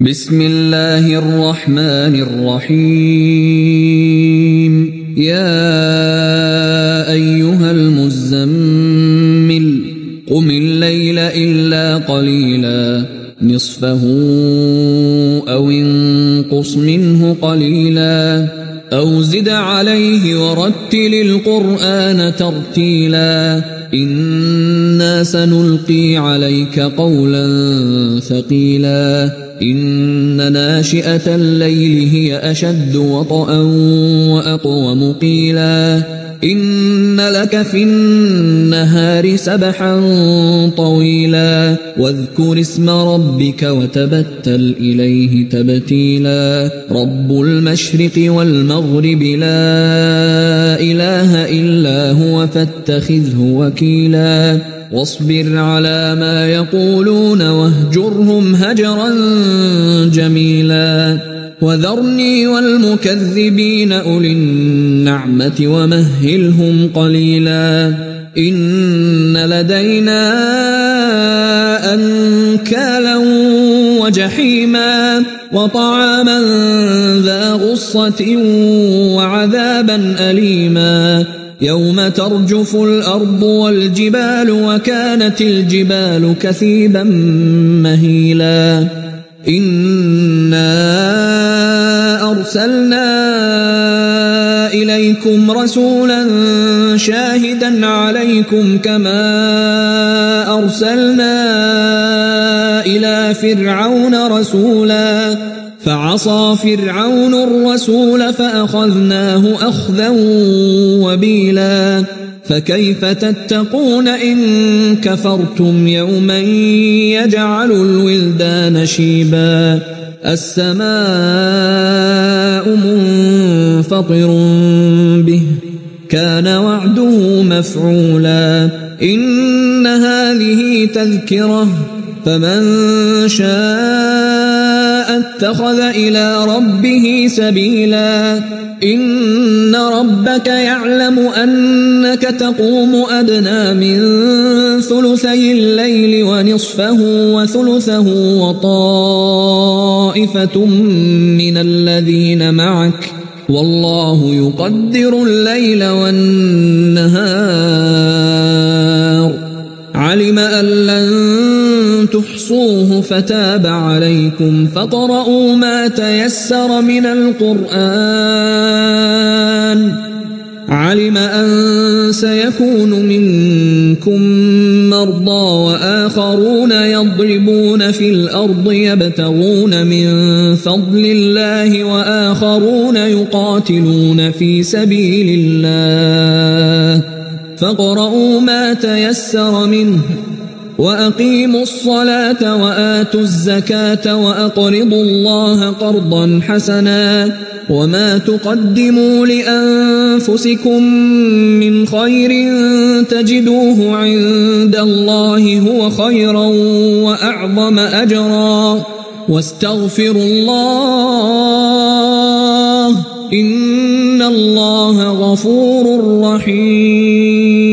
بسم الله الرحمن الرحيم يا أيها المزمل قم الليل إلا قليلا نصفه أو انقص منه قليلا أو زد عليه ورتل القرآن ترتيلا إنا سنلقي عليك قولا ثقيلا إن ناشئة الليل هي أشد وطئا وأقوم قيلا إن لك في النهار سبحا طويلا واذكر اسم ربك وتبتل إليه تبتيلا رب المشرق والمغرب لا إله إلا هو فاتخذه وكيلا واصبر على ما يقولون واهجرهم هجرا جميلا وذرني والمكذبين أولي النعمة ومهلهم قليلا إن لدينا أنكالا وجحيما وطعاما ذا غصة وعذابا أليما يوم ترجف الأرض والجبال وكانت الجبال كثيبا مهيلا إنا أرسلنا إليكم رسولا شاهدا عليكم كما أرسلنا إلى فرعون رسولا فعصى فرعون الرسول فأخذناه أخذا وبيلا فكيف تتقون إن كفرتم يوما يجعل الولدان شيبا السماء منفطر به كان وعده مفعولا إن هذه تذكرة فمن شاء اتخذ إلى ربه سبيلا إن ربك يعلم أنك تقوم أدنى من ثلثي الليل ونصفه وثلثه وطائفة من الذين معك والله يقدر الليل والنهار علم أن لن تحصوه فتاب عليكم فاقرؤوا ما تيسر من القرآن علم أن سيكون منكم مرضى وآخرون يضربون في الأرض يبتغون من فضل الله وآخرون يقاتلون في سبيل الله فاقرؤوا ما تيسر منه وأقيموا الصلاة وآتوا الزكاة وأقرضوا الله قرضا حسنا وما تقدموا لأنفسكم من خير تجدوه عند الله هو خيرا وأعظم أجرا واستغفروا الله إن الله غفور رحيم